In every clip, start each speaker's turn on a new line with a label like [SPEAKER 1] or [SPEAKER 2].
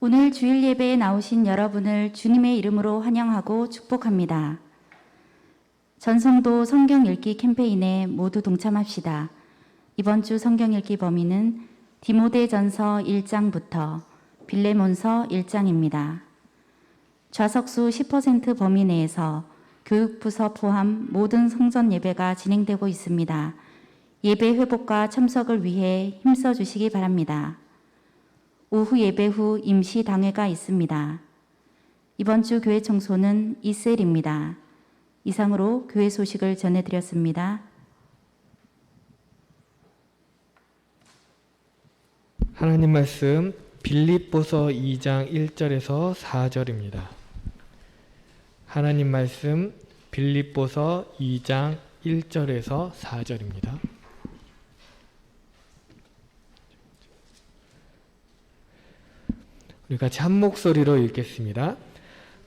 [SPEAKER 1] 오늘 주일 예배에 나오신 여러분을 주님의 이름으로 환영하고 축복합니다. 전성도 성경 읽기 캠페인에 모두 동참합시다. 이번 주 성경 읽기 범위는 디모데전서 1장부터 빌레몬서 1장입니다. 좌석수 10% 범위 내에서 교육부서 포함 모든 성전 예배가 진행되고 있습니다. 예배 회복과 참석을 위해 힘써 주시기 바랍니다. 오후 예배 후 임시 당회가 있습니다. 이번 주 교회 청소는 이셀입니다. 이상으로 교회 소식을 전해드렸습니다.
[SPEAKER 2] 하나님 말씀 빌립보서 2장 1절에서 4절입니다. 하나님 말씀 빌립보서 2장 1절에서 4절입니다. 우리 같이 한 목소리로 읽겠습니다.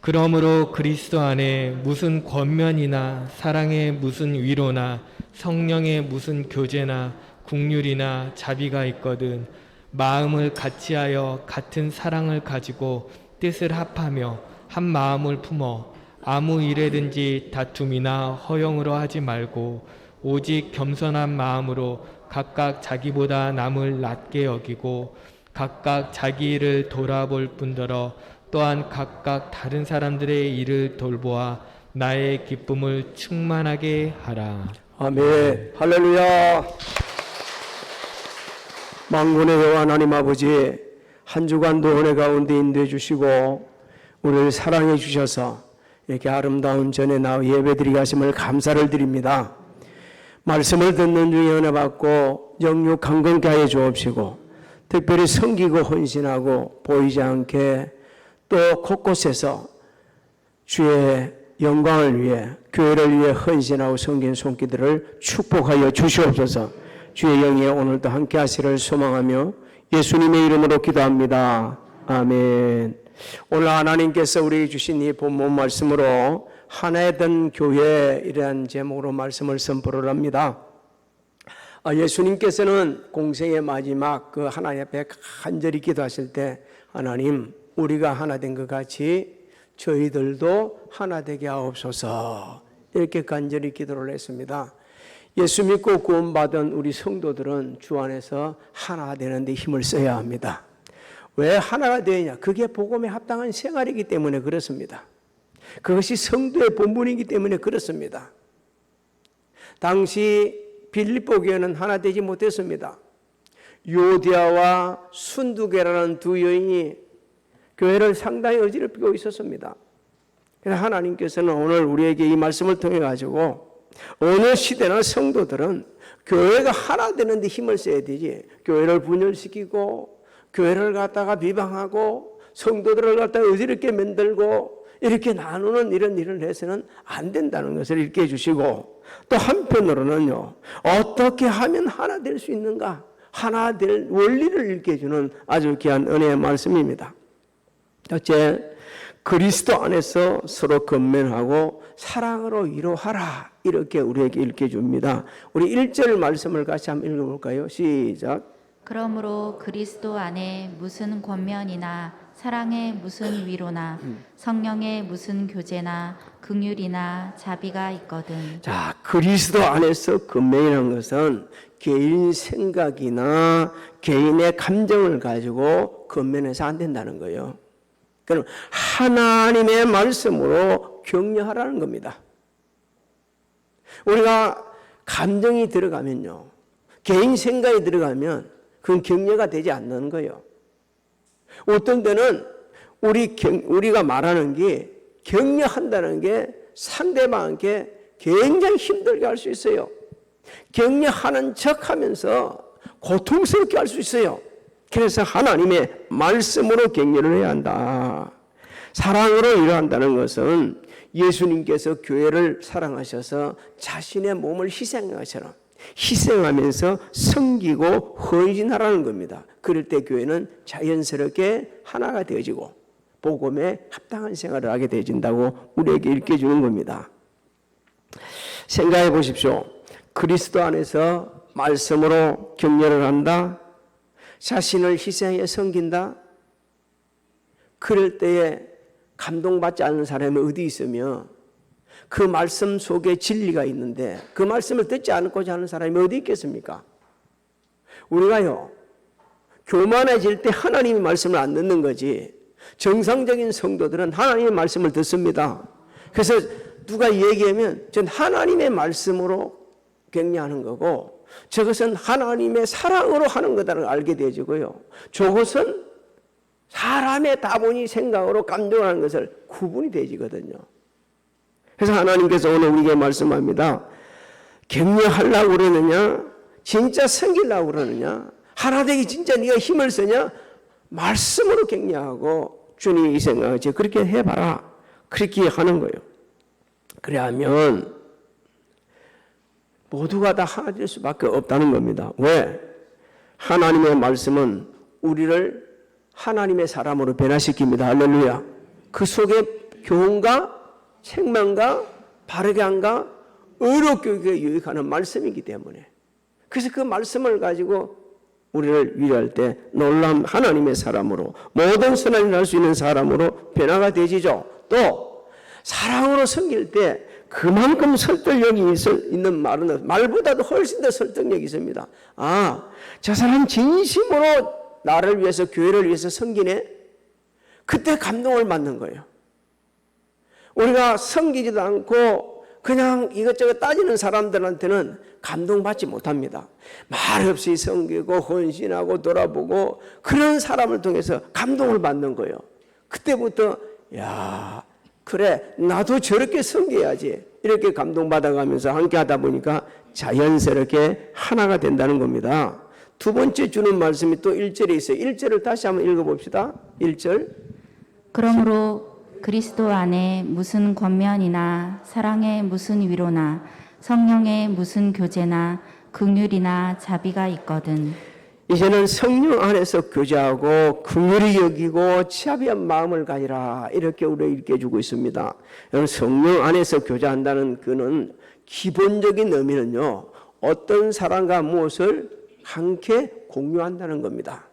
[SPEAKER 2] 그러므로 그리스도 안에 무슨 권면이나 사랑의 무슨 위로나 성령의 무슨 교제나 국률이나 자비가 있거든 마음을 같이하여 같은 사랑을 가지고 뜻을 합하며 한 마음을 품어 아무 일에든지 다툼이나 허용으로 하지 말고 오직 겸손한 마음으로 각각 자기보다 남을 낮게 여기고 각각 자기 일을 돌아볼 뿐더러 또한 각각 다른 사람들의 일을 돌보아 나의 기쁨을 충만하게 하라.
[SPEAKER 3] 아멘. 할렐루야. 만군의 여호와 하나님 아버지, 한 주간도 은혜 가운데 인도해 주시고 우리를 사랑해 주셔서 이렇게 아름다운 전에 나와 예배드리게 하심을 감사를 드립니다. 말씀을 듣는 중에 은혜 받고 영육 강건케 하여 주옵시고 특별히 섬기고 헌신하고 보이지 않게 또 곳곳에서 주의 영광을 위해 교회를 위해 헌신하고 섬긴 손길들을 축복하여 주시옵소서. 주의 영이 오늘도 함께 하시기를 소망하며 예수님의 이름으로 기도합니다. 아멘. 오늘 하나님께서 우리에게 주신 이 본문 말씀으로 하나의 된 교회이라는 제목으로 말씀을 선포를 합니다. 예수님께서는 공생의 마지막 그 하나님 앞에 간절히 기도하실 때 하나님 우리가 하나 된 것 같이 저희들도 하나 되게 하옵소서 이렇게 간절히 기도를 했습니다. 예수 믿고 구원받은 우리 성도들은 주 안에서 하나 되는 데 힘을 써야 합니다. 왜 하나가 되느냐? 그게 복음에 합당한 생활이기 때문에 그렇습니다. 그것이 성도의 본분이기 때문에 그렇습니다. 당시 빌립보 교회는 하나 되지 못했습니다. 요디아와 순두계라는 두 여인이 교회를 상당히 어지럽히고 있었습니다. 그래서 하나님께서는 오늘 우리에게 이 말씀을 통해 가지고 어느 시대나 성도들은 교회가 하나 되는 데 힘을 써야 되지 교회를 분열시키고 교회를 갖다가 비방하고 성도들을 갖다가 어지럽게 만들고 이렇게 나누는 이런 일을 해서는 안 된다는 것을 읽게 해주시고 또 한편으로는요 어떻게 하면 하나 될 수 있는가 하나 될 원리를 읽게 해주는 아주 귀한 은혜의 말씀입니다. 첫째, 그리스도 안에서 서로 건면하고 사랑으로 위로하라 이렇게 우리에게 읽게 줍니다. 우리 1절 말씀을 같이 한번 읽어볼까요? 시작.
[SPEAKER 1] 그러므로 그리스도 안에 무슨 권면이나 사랑의 무슨 위로나 성령의 무슨 교제나 긍휼이나 자비가 있거든.
[SPEAKER 3] 자, 그리스도 안에서 건면이라는 것은 개인 생각이나 개인의 감정을 가지고 건면해서 안 된다는 거예요. 그럼 하나님의 말씀으로 격려하라는 겁니다. 우리가 감정이 들어가면요, 개인 생각이 들어가면 그건 격려가 되지 않는 거예요. 어떤 때는 우리가 말하는 게 격려한다는 게 상대방에게 굉장히 힘들게 할 수 있어요. 격려하는 척하면서 고통스럽게 할 수 있어요. 그래서 하나님의 말씀으로 격려를 해야 한다. 사랑으로 위로한다는 것은 예수님께서 교회를 사랑하셔서 자신의 몸을 희생하처럼 희생하면서 섬기고 헌신하라는 겁니다. 그럴 때 교회는 자연스럽게 하나가 되어지고 복음에 합당한 생활을 하게 되어진다고 우리에게 일깨주는 겁니다. 생각해 보십시오. 그리스도 안에서 말씀으로 격려를 한다. 자신을 희생해 섬긴다. 그럴 때에 감동받지 않는 사람이 어디 있으며 그 말씀 속에 진리가 있는데 그 말씀을 듣지 않고자 하는 사람이 어디 있겠습니까? 우리가요, 교만해질 때 하나님의 말씀을 안 듣는 거지, 정상적인 성도들은 하나님의 말씀을 듣습니다. 그래서 누가 얘기하면 전 하나님의 말씀으로 격려하는 거고 저것은 하나님의 사랑으로 하는 거다를 알게 되지고요, 저것은 사람의 다분히 생각으로 감정하는 것을 구분이 되지거든요. 그래서 하나님께서 오늘 우리에게 말씀합니다. 격려하려고 그러느냐, 진짜 섬기려고 그러느냐, 하나 되기 진짜 네가 힘을 쓰냐, 말씀으로 격려하고 주님이 이 생각을 그렇게 해봐라, 그렇게 하는 거예요. 그래야면 모두가 다 하나 될 수밖에 없다는 겁니다. 왜? 하나님의 말씀은 우리를 하나님의 사람으로 변화시킵니다. 할렐루야. 그 속에 교훈과 책망과 바르게 함과 의로 교육에 유익하는 말씀이기 때문에, 그래서 그 말씀을 가지고 우리를 위로할 때 놀라운 하나님의 사람으로, 모든 선한 일을 할 수 있는 사람으로 변화가 되지죠. 또 사랑으로 섬길 때 그만큼 설득력이 있는 말보다도 훨씬 더 설득력이 있습니다. 아, 저 사람 진심으로 나를 위해서, 교회를 위해서 섬기네. 그때 감동을 받는 거예요. 우리가 섬기지도 않고 그냥 이것저것 따지는 사람들한테는 감동받지 못합니다. 말없이 섬기고 헌신하고 돌아보고 그런 사람을 통해서 감동을 받는 거예요. 그때부터 야, 그래, 나도 저렇게 섬겨야지, 이렇게 감동받아가면서 함께 하다 보니까 자연스럽게 하나가 된다는 겁니다. 두 번째 주는 말씀이 또 1절에 있어요. 1절을 다시 한번 읽어봅시다. 1절.
[SPEAKER 1] 그러므로 그리스도 안에 무슨 권면이나 사랑의 무슨 위로나 성령의 무슨 교제나 긍휼이나 자비가 있거든.
[SPEAKER 3] 이제는 성령 안에서 교제하고 긍휼히 여기고 자비한 마음을 가지라, 이렇게 우리에게 일깨주고 있습니다. 여러분, 성령 안에서 교제한다는 그는 기본적인 의미는요, 어떤 사람과 무엇을 함께 공유한다는 겁니다.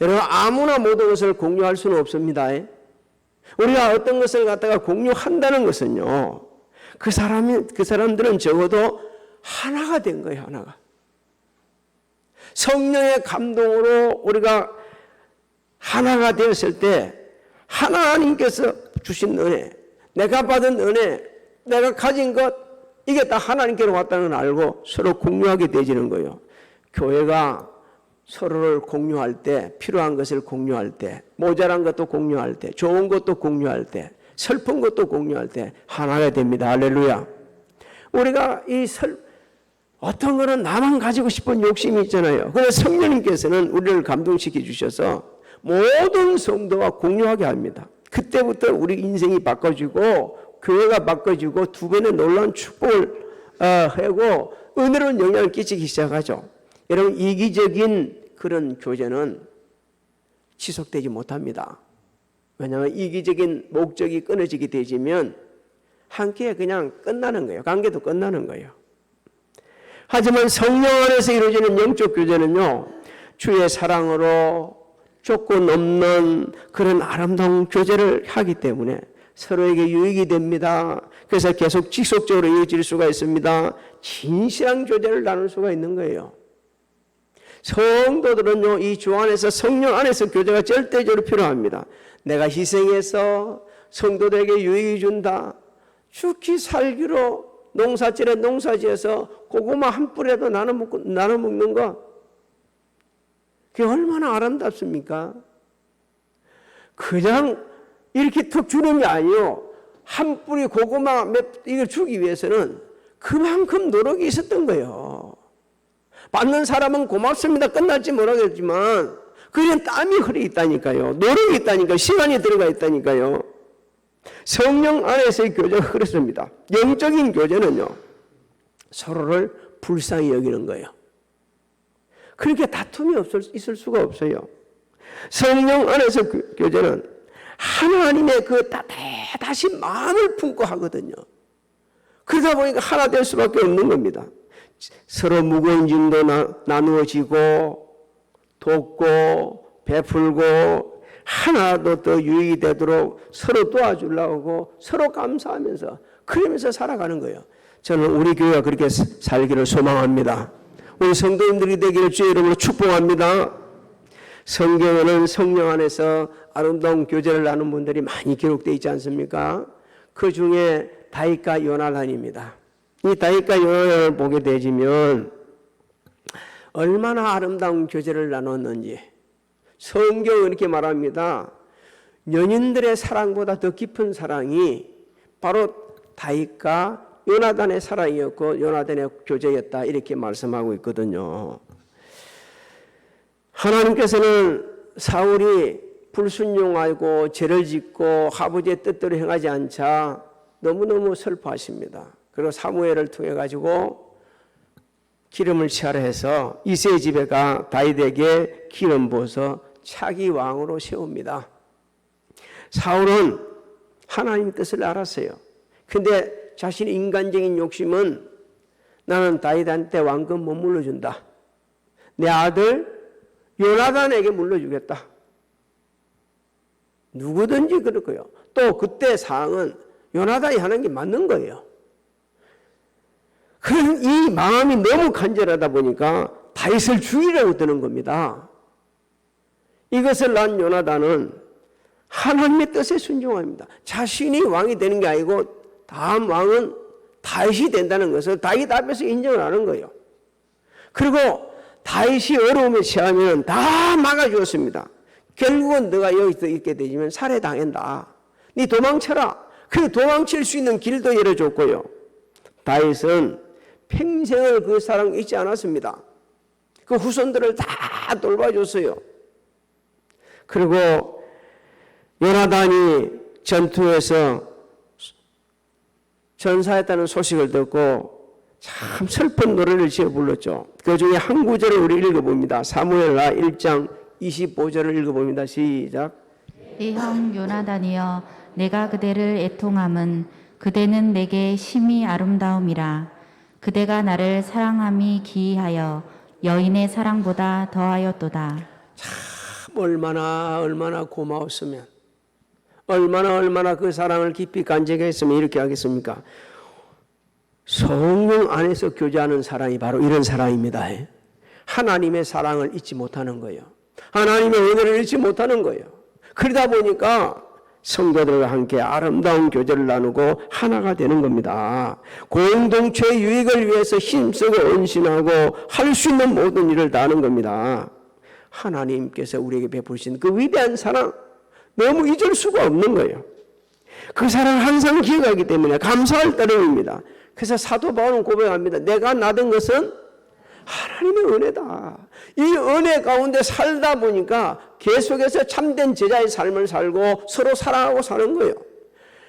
[SPEAKER 3] 여러분, 아무나 모든 것을 공유할 수는 없습니다. 우리가 어떤 것을 갖다가 공유한다는 것은요, 그 사람들은 적어도 하나가 된 거예요. 하나가. 성령의 감동으로 우리가 하나가 되었을 때 하나님께서 주신 은혜, 내가 받은 은혜, 내가 가진 것, 이게 다 하나님께로 왔다는 걸 알고 서로 공유하게 되지는 거예요. 교회가 서로를 공유할 때, 필요한 것을 공유할 때, 모자란 것도 공유할 때, 좋은 것도 공유할 때, 슬픈 것도 공유할 때 하나가 됩니다. 할렐루야. 우리가 어떤 거는 나만 가지고 싶은 욕심이 있잖아요. 그래서 성령님께서는 우리를 감동시켜 주셔서 모든 성도와 공유하게 합니다. 그때부터 우리 인생이 바꿔지고 교회가 바꿔지고 두 번의 놀라운 축복을 하고 은혜로운 영향을 끼치기 시작하죠. 여러분, 이기적인 그런 교제는 지속되지 못합니다. 왜냐하면 이기적인 목적이 끊어지게 되면 함께 그냥 끝나는 거예요. 관계도 끝나는 거예요. 하지만 성령 안에서 이루어지는 영적 교제는요, 주의 사랑으로 조건 없는 그런 아름다운 교제를 하기 때문에 서로에게 유익이 됩니다. 그래서 계속 지속적으로 이어질 수가 있습니다. 진실한 교제를 나눌 수가 있는 거예요. 성도들은요, 이 주 안에서, 성령 안에서 교제가 절대적으로 필요합니다. 내가 희생해서 성도들에게 유익이 준다. 죽기 살기로 농사질에 농사지어서 고구마 한 뿌리라도 나눠 먹는 거, 그게 얼마나 아름답습니까? 그냥 이렇게 툭 주는 게 아니에요. 한 뿌리 고구마 이걸 주기 위해서는 그만큼 노력이 있었던 거예요. 받는 사람은 고맙습니다, 끝날지 모르겠지만 그냥 땀이 흐르고 있다니까요. 노력이 있다니까요. 시간이 들어가 있다니까요. 성령 안에서의 교제가 그렇습니다. 영적인 교제는요, 서로를 불쌍히 여기는 거예요. 그렇게 다툼이 있을 수가 없어요. 성령 안에서 교제는 하나님의 그 대다신 마음을 품고 하거든요. 그러다 보니까 하나 될 수밖에 없는 겁니다. 서로 무거운 짐도 나누어지고 돕고 베풀고 하나도 더 유익이 되도록 서로 도와주려고 서로 감사하면서 그러면서 살아가는 거예요. 저는 우리 교회가 그렇게 살기를 소망합니다. 우리 성도님들이 되기를 주의 이름으로 축복합니다. 성경에는 성령 안에서 아름다운 교제를 나눈 분들이 많이 기록되어 있지 않습니까? 그 중에 다윗과 요나단입니다. 이 다윗과 요나단을 보게 되지면 얼마나 아름다운 교제를 나눴는지 성경은 이렇게 말합니다. 연인들의 사랑보다 더 깊은 사랑이 바로 다윗과 요나단의 사랑이었고 요나단의 교제였다 이렇게 말씀하고 있거든요. 하나님께서는 사울이 불순종하고 죄를 짓고 아버지의 뜻대로 행하지 않자 너무너무 슬퍼하십니다. 그리고 사무엘을 통해 가지고 기름을 취하라 해서 이새의 집에 가 다윗에게 기름 부어서 차기 왕으로 세웁니다. 사울은 하나님 뜻을 알았어요. 근데 자신의 인간적인 욕심은 나는 다윗한테 왕권 못 물려준다. 내 아들 요나단에게 물려주겠다. 누구든지 그럴 거예요. 또 그때 상황은 요나단이 하는 게 맞는 거예요. 그런 이 마음이 너무 간절하다 보니까 다윗을 죽이려고 드는 겁니다. 이것을 난 요나단은 하나님의 뜻에 순종합니다. 자신이 왕이 되는 게 아니고 다음 왕은 다윗이 된다는 것을 다윗 앞에서 인정을 하는 거예요. 그리고 다윗이 어려움에 처하면 다 막아주었습니다. 결국은 너가 여기서 있게 되면 살해당한다. 네 도망쳐라. 그 도망칠 수 있는 길도 열어줬고요. 다윗은 평생을 그 사랑 잊지 않았습니다. 그 후손들을 다 돌봐줬어요. 그리고 요나단이 전투에서 전사했다는 소식을 듣고 참 슬픈 노래를 지어 불렀죠. 그 중에 한 구절을 우리 읽어봅니다. 사무엘하 1장 25절을 읽어봅니다. 시작.
[SPEAKER 1] 내 형 요나단이여 내가 그대를 애통함은 그대는 내게 심히 아름다움이라. 그대가 나를 사랑함이 기이하여 여인의 사랑보다 더하였도다.
[SPEAKER 3] 참 얼마나 고마웠으면 얼마나 그 사랑을 깊이 간직했으면 이렇게 하겠습니까? 성령 안에서 교제하는 사랑이 바로 이런 사랑입니다. 하나님의 사랑을 잊지 못하는 거예요. 하나님의 은혜를 잊지 못하는 거예요. 그러다 보니까 성도들과 함께 아름다운 교제를 나누고 하나가 되는 겁니다. 공동체의 유익을 위해서 힘쓰고 헌신하고 할 수 있는 모든 일을 다 하는 겁니다. 하나님께서 우리에게 베푸신 그 위대한 사랑 너무 잊을 수가 없는 거예요. 그 사랑을 항상 기억하기 때문에 감사할 따름입니다. 그래서 사도 바울은 고백합니다. 내가 낳은 것은 하나님의 은혜다. 이 은혜 가운데 살다 보니까 계속해서 참된 제자의 삶을 살고 서로 사랑하고 사는 거예요.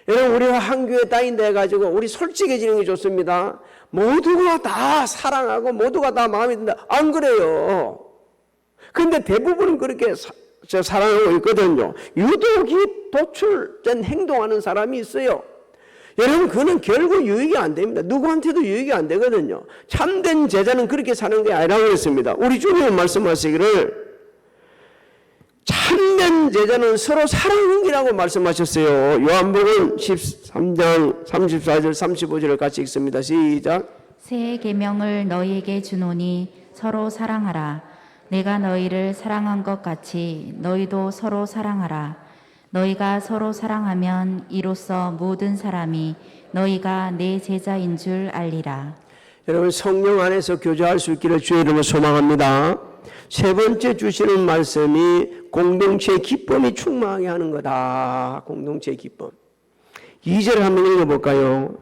[SPEAKER 3] 여러분 우리가 한 교회 다닌다 해가지고 우리 솔직해지는 게 좋습니다. 모두가 다 사랑하고 모두가 다 마음에 든다. 안 그래요. 그런데 대부분은 그렇게 사랑하고 있거든요. 유독이 도출된 행동하는 사람이 있어요. 여러분 그는 결국 유익이 안 됩니다. 누구한테도 유익이 안 되거든요. 참된 제자는 그렇게 사는 게 아니라고 했습니다. 우리 주님은 말씀하시기를 참된 제자는 서로 사랑이라고 말씀하셨어요. 요한복음 13장 34절 35절을 같이 읽습니다. 시작.
[SPEAKER 1] 새 계명을 너희에게 주노니 서로 사랑하라. 내가 너희를 사랑한 것 같이 너희도 서로 사랑하라. 너희가 서로 사랑하면 이로써 모든 사람이 너희가 내 제자인 줄 알리라.
[SPEAKER 3] 여러분 성령 안에서 교제할 수 있기를 주의 이름으로 소망합니다. 세 번째 주시는 말씀이 공동체의 기쁨이 충만하게 하는 거다. 공동체의 기쁨. 2절 한번 읽어볼까요?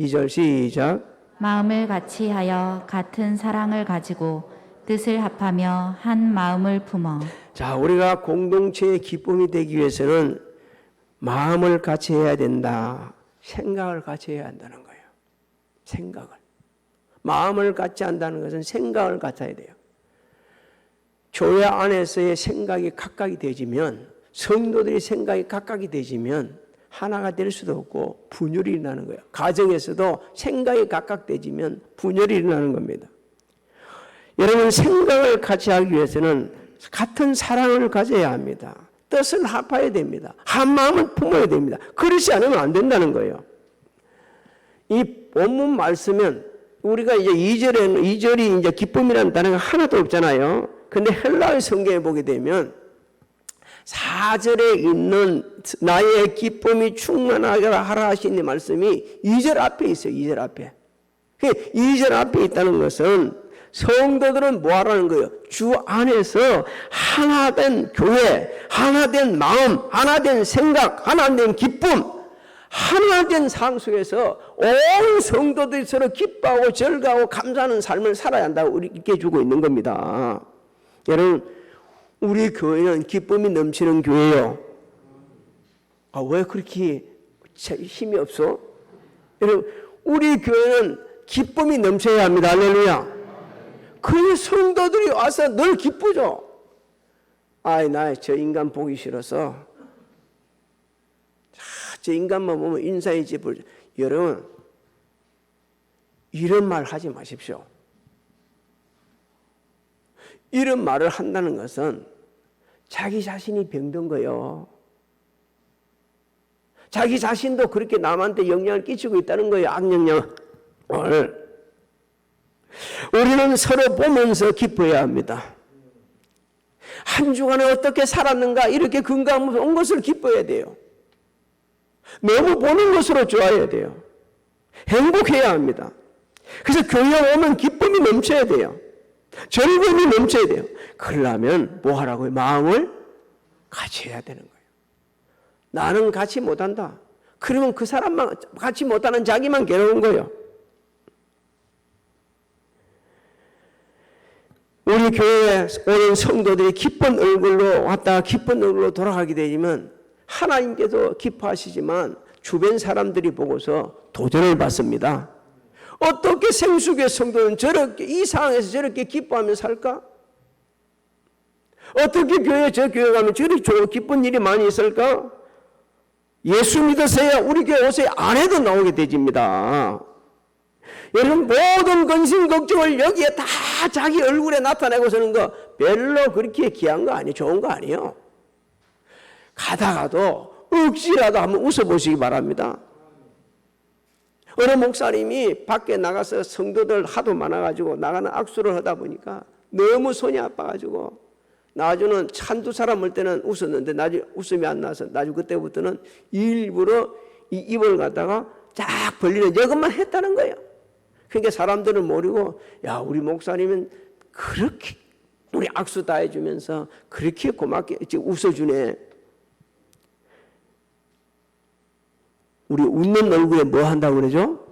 [SPEAKER 3] 2절 시작.
[SPEAKER 1] 마음을 같이 하여 같은 사랑을 가지고 뜻을 합하며 한 마음을 품어.
[SPEAKER 3] 자, 우리가 공동체의 기쁨이 되기 위해서는 마음을 같이 해야 된다. 생각을 같이 해야 한다는 거예요. 생각을. 마음을 같이 한다는 것은 생각을 같아야 돼요. 교회 안에서의 생각이 각각이 되지면 성도들이 생각이 각각이 되지면 하나가 될 수도 없고 분열이 일어나는 거예요. 가정에서도 생각이 각각 되지면 분열이 일어나는 겁니다. 여러분 생각을 같이 하기 위해서는 같은 사랑을 가져야 합니다. 뜻을 합해야 됩니다. 한 마음을 품어야 됩니다. 그렇지 않으면 안 된다는 거예요. 이 본문 말씀은 우리가 이제 2절이 이제 기쁨이라는 단어가 하나도 없잖아요. 근데 헬라의 성경에 보게 되면 4절에 있는 나의 기쁨이 충만하게 하라 하신 이 말씀이 2절 앞에 있어요. 2절 앞에. 2절 앞에 있다는 것은 성도들은 뭐 하라는 거예요? 주 안에서 하나된 교회, 하나된 마음, 하나된 생각, 하나된 기쁨, 하나된 삶 속에서 온 성도들이 서로 기뻐하고 즐거워하고 감사하는 삶을 살아야 한다고 우리에게 주고 있는 겁니다. 여러분, 우리 교회는 기쁨이 넘치는 교회예요. 왜 그렇게 힘이 없어? 여러분, 우리 교회는 기쁨이 넘쳐야 합니다. 할렐루야. 그 성도들이 와서 늘 기쁘죠. 나 저 인간 보기 싫어서 저 인간만 보면 인사의 집을. 여러분, 이런 말 하지 마십시오. 이런 말을 한다는 것은 자기 자신이 병든 거예요. 자기 자신도 그렇게 남한테 영향을 끼치고 있다는 거예요. 악영향을. 우리는 서로 보면서 기뻐해야 합니다. 한 주간에 어떻게 살았는가 이렇게 건강하면서 온 것을 기뻐해야 돼요. 너무 보는 것으로 좋아해야 돼요. 행복해야 합니다. 그래서 교회에 오면 기쁨이 넘쳐야 돼요. 즐거움이 넘쳐야 돼요. 그러려면 뭐 하라고요? 마음을 같이 해야 되는 거예요. 나는 같이 못한다. 그러면 그 사람만 같이 못하는 자기만 괴로운 거예요. 우리 교회에 오는 성도들이 기쁜 얼굴로 왔다가 기쁜 얼굴로 돌아가게 되면 하나님께서 기뻐하시지만 주변 사람들이 보고서 도전을 받습니다. 어떻게 생수교회 성도는 저렇게 이 상황에서 저렇게 기뻐하며 살까? 어떻게 저 교회 가면 저렇게 좋은 기쁜 일이 많이 있을까? 예수 믿으세요. 우리 교회 오세요. 안 해도 나오게 되집니다. 여러분, 모든 근심 걱정을 여기에 다 자기 얼굴에 나타내고 서는 거 별로 그렇게 귀한 거 아니에요. 좋은 거 아니에요. 가다가도 억지라도 한번 웃어보시기 바랍니다. 어느 목사님이 밖에 나가서 성도들 하도 많아가지고 나가는 악수를 하다 보니까 너무 손이 아파가지고 나중에는 한두 사람 올 때는 웃었는데 나중에 웃음이 안 나서 나중에 그때부터는 일부러 이 입을 갖다가 쫙 벌리는 이것만 했다는 거예요. 그러니까 사람들은 모르고 야, 우리 목사님은 그렇게 우리 악수 다 해주면서 그렇게 고맙게 웃어주네. 우리 웃는 얼굴에 뭐 한다고 그러죠?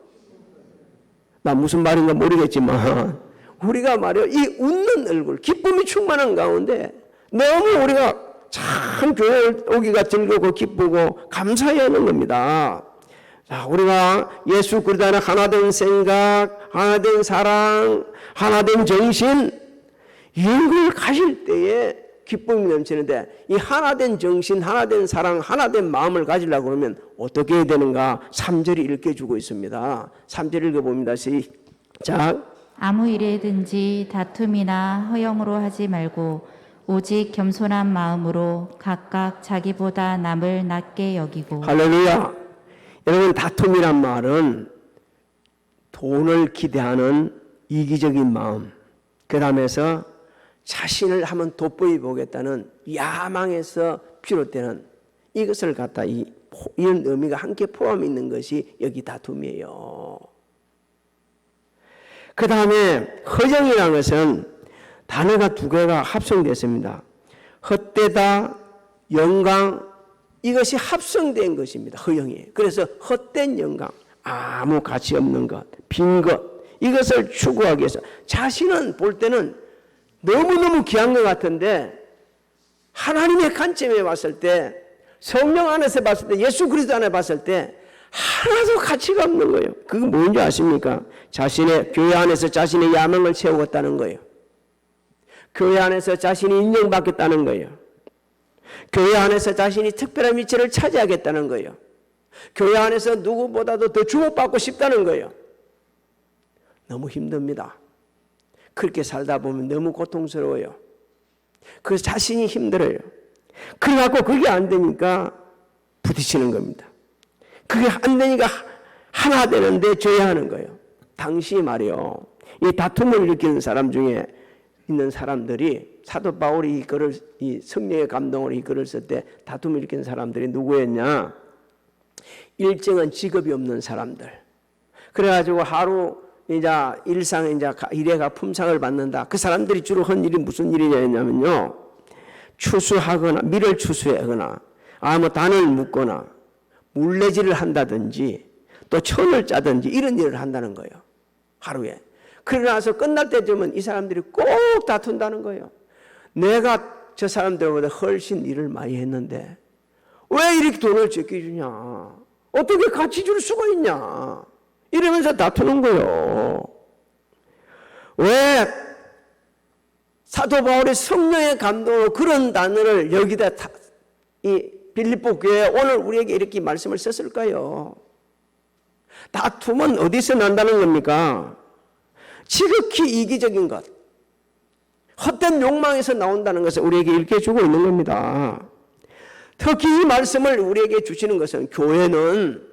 [SPEAKER 3] 나 무슨 말인가 모르겠지만 우리가 말이요, 이 웃는 얼굴, 기쁨이 충만한 가운데 너무 우리가 참 교회 오기가 즐겁고 기쁘고 감사해야 하는 겁니다. 자, 우리가 예수 그리스도 안에 하나된 생각, 하나된 사랑, 하나된 정신 이걸 가질 때에 기쁨이 넘치는데 이 하나된 정신, 하나된 사랑, 하나된 마음을 가지려고 그러면 어떻게 해야 되는가? 3절이 읽혀주고 있습니다. 3절 읽어봅니다. 시작.
[SPEAKER 1] 아무 일에든지 다툼이나 허영으로 하지 말고 오직 겸손한 마음으로 각각 자기보다 남을 낮게 여기고.
[SPEAKER 3] 할렐루야. 여러분, 다툼이란 말은 돈을 기대하는 이기적인 마음, 그 다음에서 자신을 한번 돋보여 보겠다는 야망에서 비롯되는 이것을 갖다 이런 의미가 함께 포함되어 있는 것이 여기 다툼이에요. 그 다음에 허정이라는 것은 단어가 두 개가 합성됐습니다. 헛되다, 영광, 이것이 합성된 것입니다. 허영이. 그래서 헛된 영광, 아무 가치 없는 것, 빈 것, 이것을 추구하기 위해서 자신은 볼 때는 너무너무 귀한 것 같은데 하나님의 관점에 봤을 때, 성령 안에서 봤을 때, 예수 그리스도 안에 봤을 때 하나도 가치가 없는 거예요. 그게 뭔지 아십니까? 자신의 교회 안에서 자신의 야망을 채우겠다는 거예요. 교회 안에서 자신이 인정받겠다는 거예요. 교회 안에서 자신이 특별한 위치를 차지하겠다는 거예요. 교회 안에서 누구보다도 더 주목받고 싶다는 거예요. 너무 힘듭니다. 그렇게 살다 보면 너무 고통스러워요. 그래서 자신이 힘들어요. 그래갖고 그게 안 되니까 부딪히는 겁니다. 그게 안 되니까 하나 되는데 져야 하는 거예요. 당시 말이요, 이 다툼을 일으키는 사람 중에 있는 사람들이 사도 바울이 이거를 이 성령의 감동으로 이거를 쓸 때 다툼을 일으키는 사람들이 누구였냐? 일정한 직업이 없는 사람들. 그래가지고 하루 이제 일상에 이제 일해가 품상을 받는다. 그 사람들이 주로 한 일이 무슨 일이냐면요, 추수하거나 밀을 추수하거나 뭐 단을 묶거나 물레질을 한다든지 또 천을 짜든지 이런 일을 한다는 거예요, 하루에. 그러나서 끝날 때쯤은 이 사람들이 꼭 다툰다는 거예요. 내가 저 사람들보다 훨씬 일을 많이 했는데 왜 이렇게 돈을 적게 주냐, 어떻게 같이 줄 수가 있냐, 이러면서 다투는 거예요. 왜 사도 바울의 성령의 감동으로 그런 단어를 여기다 이 빌립보 교회에 오늘 우리에게 이렇게 말씀을 썼을까요? 다툼은 어디서 난다는 겁니까? 지극히 이기적인 것, 헛된 욕망에서 나온다는 것을 우리에게 일깨주고 있는 겁니다. 특히 이 말씀을 우리에게 주시는 것은 교회는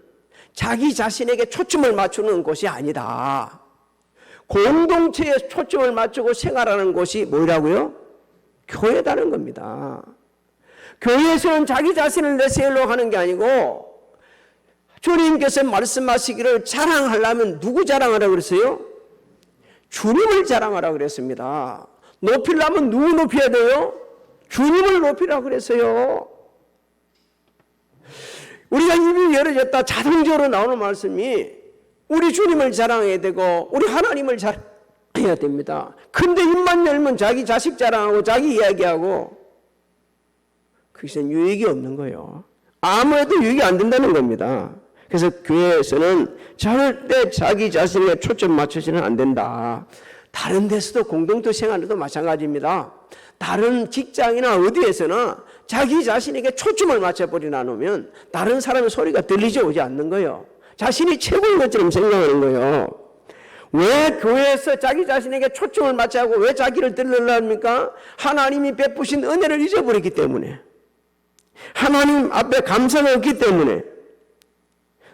[SPEAKER 3] 자기 자신에게 초점을 맞추는 곳이 아니다. 공동체에 초점을 맞추고 생활하는 곳이 뭐라고요? 교회다는 겁니다. 교회에서는 자기 자신을 내세우려고 하는 게 아니고, 주님께서 말씀하시기를 자랑하려면 누구 자랑하라고 그랬어요? 주님을 자랑하라고 그랬습니다. 높이려면 누구 높여야 돼요? 주님을 높이라고 그랬어요. 우리가 입이 열어졌다 자동적으로 나오는 말씀이 우리 주님을 자랑해야 되고 우리 하나님을 자랑해야 됩니다. 근데 입만 열면 자기 자식 자랑하고 자기 이야기하고, 그것은 유익이 없는 거예요. 아무래도 유익이 안 된다는 겁니다. 그래서 교회에서는 절대 자기 자신에 초점 맞추지는 안 된다. 다른 데서도 공동체 생활에도 마찬가지입니다. 다른 직장이나 어디에서나 자기 자신에게 초점을 맞춰버리나 놓으면 다른 사람의 소리가 들리지 오지 않는 거예요. 자신이 최고인 것처럼 생각하는 거예요. 왜 교회에서 자기 자신에게 초점을 맞춰하고 왜 자기를 들으려 합니까? 하나님이 베푸신 은혜를 잊어버렸기 때문에, 하나님 앞에 감사가 없기 때문에,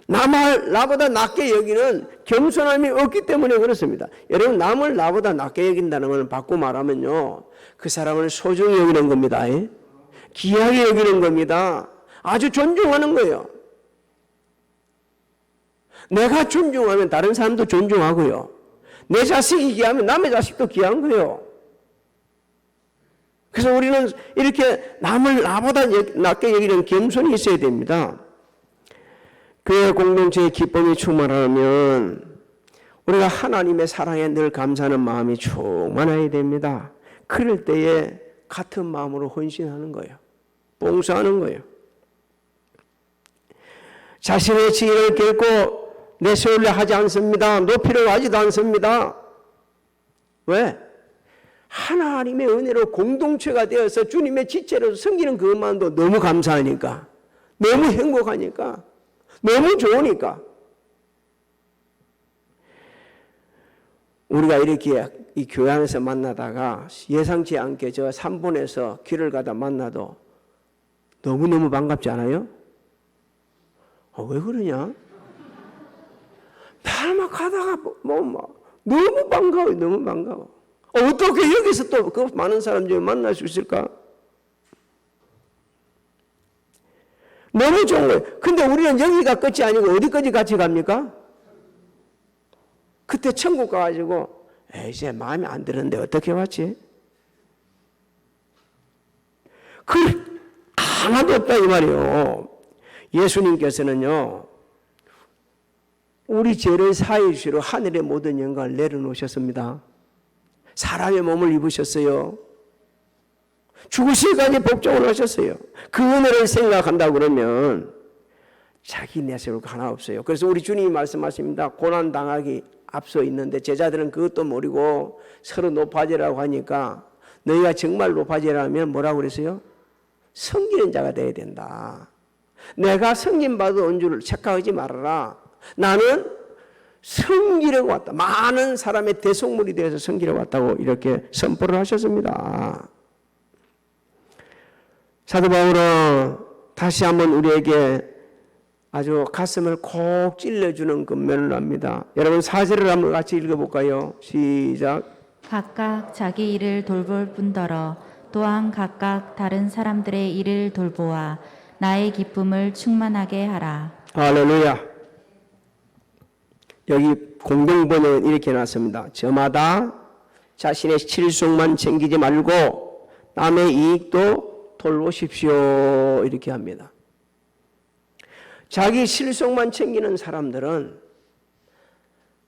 [SPEAKER 3] 남을 나보다 낮게 여기는 겸손함이 없기 때문에 그렇습니다. 여러분, 남을 나보다 낮게 여긴다는 걸 바꿔 말하면요, 그 사람을 소중히 여기는 겁니다. 귀하게 여기는 겁니다. 아주 존중하는 거예요. 내가 존중하면 다른 사람도 존중하고요. 내 자식이 귀하면 남의 자식도 귀한 거예요. 그래서 우리는 이렇게 남을 나보다 낮게 여기는 겸손이 있어야 됩니다. 교회 공동체의 기쁨이 충만하면 우리가 하나님의 사랑에 늘 감사하는 마음이 충만해야 됩니다. 그럴 때에 같은 마음으로 헌신하는 거예요. 봉사하는 거예요. 자신의 지위를 결코 내세우려 하지 않습니다. 높이려고 하지도 않습니다. 왜? 하나님의 은혜로 공동체가 되어서 주님의 지체로 섬기는 그것만도 너무 감사하니까, 너무 행복하니까, 너무 좋으니까. 우리가 이렇게 이 교회 안에서 만나다가 예상치 않게 저 3번에서 길을 가다 만나도 너무너무 반갑지 않아요? 왜 그러냐? 막 가다가 너무 반가워요. 너무 반가워. 어떻게 여기서 또 그 많은 사람 중에 만날 수 있을까? 너무 좋은 거예요. 근데 우리는 여기가 끝이 아니고 어디까지 같이 갑니까? 그때 천국 가가지고 이제 마음에 안 드는데 어떻게 왔지? 그 하나도 없다 이 말이에요. 예수님께서는요, 우리 죄를 사해 주시러 하늘의 모든 영광을 내려놓으셨습니다. 사람의 몸을 입으셨어요. 죽으시기까지 복종을 하셨어요. 그 은혜를 생각한다 그러면 자기 내세울 거 하나 없어요. 그래서 우리 주님이 말씀하십니다. 고난 당하기 앞서 있는데 제자들은 그것도 모르고 서로 높아지라고 하니까, 너희가 정말 높아지라면 뭐라고 그랬어요? 섬기는 자가 되어야 된다. 내가 섬김받은 줄을 착각하지 말아라. 나는 섬기려고 왔다. 많은 사람의 대속물이 되어서 섬기려고 왔다고 이렇게 선포를 하셨습니다. 사도 바울은 다시 한번 우리에게 아주 가슴을 콕 찔러주는 권면을 합니다. 여러분 4절을 한번 같이 읽어볼까요? 시작.
[SPEAKER 1] 각각 자기 일을 돌볼 뿐더러 또한 각각 다른 사람들의 일을 돌보아 나의 기쁨을 충만하게 하라.
[SPEAKER 3] 할렐루야. 여기 공동번역은 이렇게 놨습니다. 저마다 자신의 실속만 챙기지 말고 남의 이익도 돌보십시오. 이렇게 합니다. 자기 실속만 챙기는 사람들은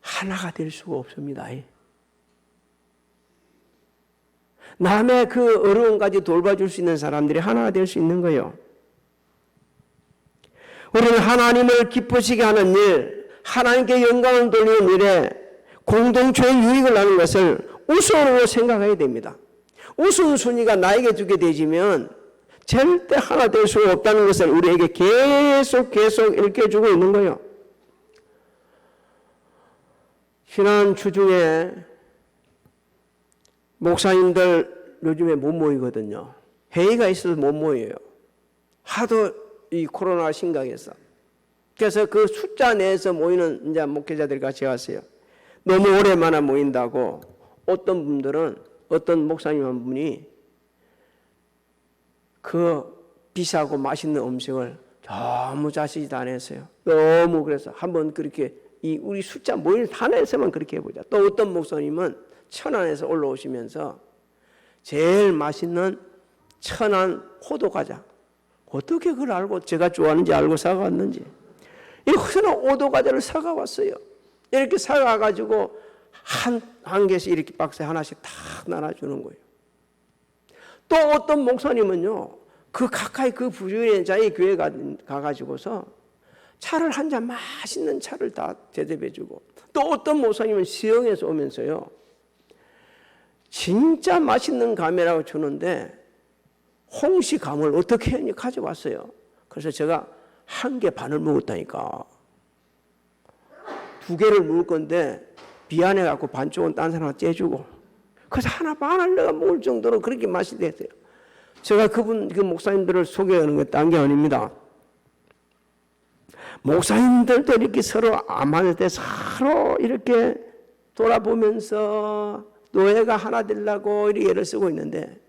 [SPEAKER 3] 하나가 될 수가 없습니다. 남의 그 어려움까지 돌봐줄 수 있는 사람들이 하나가 될 수 있는 거예요. 우리는 하나님을 기쁘시게 하는 일, 하나님께 영광을 돌리는 일에 공동체의 유익을 나누는 것을 우선으로 생각해야 됩니다. 우선순위가 나에게 두게 되지면 절대 하나 될 수 없다는 것을 우리에게 계속 일깨워주고 있는 거예요. 지난주 중에 목사님들 요즘에 못 모이거든요. 회의가 있어도 못 모여요. 하도 이 코로나 심각해서. 그래서 그 숫자 내에서 모이는 이제 목회자들이 같이 왔어요. 너무 오랜만에 모인다고 어떤 분들은 어떤 목사님 한 분이 그 비싸고 맛있는 음식을 너무 자식이 다 냈어요. 너무 그래서 한번 그렇게 이 우리 숫자 모일 단에서만 그렇게 해보자. 또 어떤 목사님은 천안에서 올라오시면서 제일 맛있는 천안 호두 과자 어떻게 그걸 알고 제가 좋아하는지 알고 사가왔는지 이 흔한 호두 과자를 사가왔어요. 이렇게 사가가지고 한 개씩 이렇게 박스에 하나씩 탁 나눠주는 거예요. 또 어떤 목사님은요 그 가까이 그 부주의 자의 교회 가가지고서 차를 한 잔 맛있는 차를 다 대접해주고 또 어떤 목사님은 시흥에서 오면서요 진짜 맛있는 감이라고 주는데 홍시감을 어떻게 했니 가져왔어요. 그래서 제가 한 개 반을 먹었다니까. 2개를 먹을 건데 미안해 갖고 반쪽은 딴 사람한테 째주고 그래서 하나 반을 내가 먹을 정도로 그렇게 맛이 됐어요. 제가 그 목사님들을 소개하는 게 딴 게 아닙니다. 목사님들도 이렇게 서로 암할 때 서로 이렇게 돌아보면서 노예가 하나 되려고 이렇게 애를 쓰고 있는데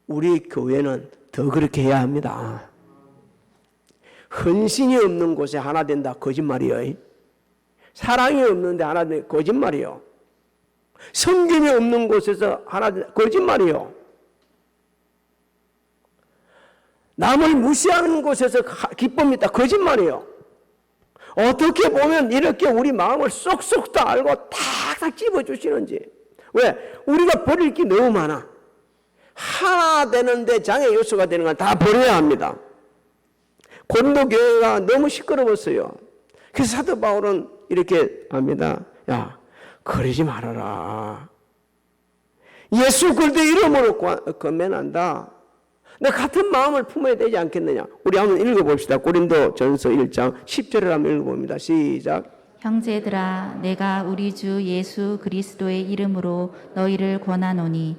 [SPEAKER 3] 우리 교회는 더 그렇게 해야 합니다. 헌신이 없는 곳에 하나 된다 거짓말이에요. 사랑이 없는데 하나 된다 거짓말이에요. 섬김이 없는 곳에서 하나 된다 거짓말이에요. 남을 무시하는 곳에서 기쁨이 있다 거짓말이에요. 어떻게 보면 이렇게 우리 마음을 쏙쏙 다 알고 탁탁 집어주시는지. 왜? 우리가 버릴 게 너무 많아. 하나 되는데 장애 요소가 되는 건 다 버려야 합니다. 고린도 교회가 너무 시끄러웠어요. 그래서 사도 바울은 이렇게 합니다. 야, 그러지 말아라. 예수 그리스도 이름으로 권면한다. 너 같은 마음을 품어야 되지 않겠느냐. 우리 한번 읽어봅시다. 고린도 전서 1장 10절을 한번 읽어봅니다. 시작.
[SPEAKER 1] 형제들아 내가 우리 주 예수 그리스도의 이름으로 너희를 권하노니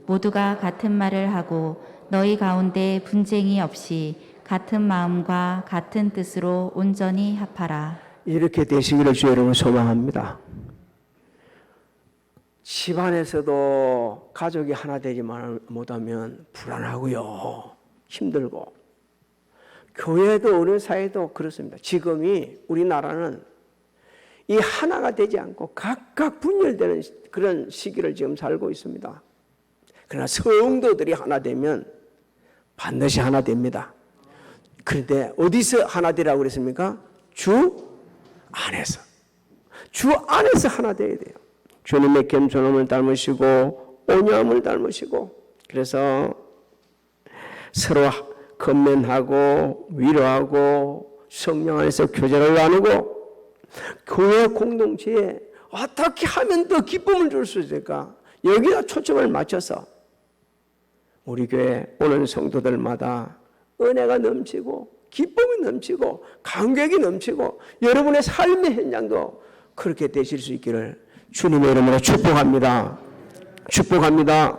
[SPEAKER 1] 모두가 같은 말을 하고 너희 가운데 분쟁이 없이 같은 마음과 같은 뜻으로 온전히 합하라.
[SPEAKER 3] 이렇게 되시기를 주 여러분 소망합니다. 집안에서도 가족이 하나 되지 못하면 불안하고요. 힘들고. 교회도 어느 사회도 그렇습니다. 지금이 우리나라는 이 하나가 되지 않고 각각 분열되는 그런 시기를 지금 살고 있습니다. 그러나 성도들이 하나 되면 반드시 하나 됩니다. 그런데 어디서 하나 되라고 그랬습니까? 주 안에서. 주 안에서 하나 되어야 돼요. 주님의 겸손함을 닮으시고 온유함을 닮으시고 그래서 서로 건면하고 위로하고 성령 안에서 교제를 나누고 교회 공동체에 어떻게 하면 더 기쁨을 줄 수 있을까? 여기다 초점을 맞춰서 우리 교회 오는 성도들마다 은혜가 넘치고 기쁨이 넘치고 감격이 넘치고 여러분의 삶의 현장도 그렇게 되실 수 있기를 주님의 이름으로 축복합니다. 축복합니다.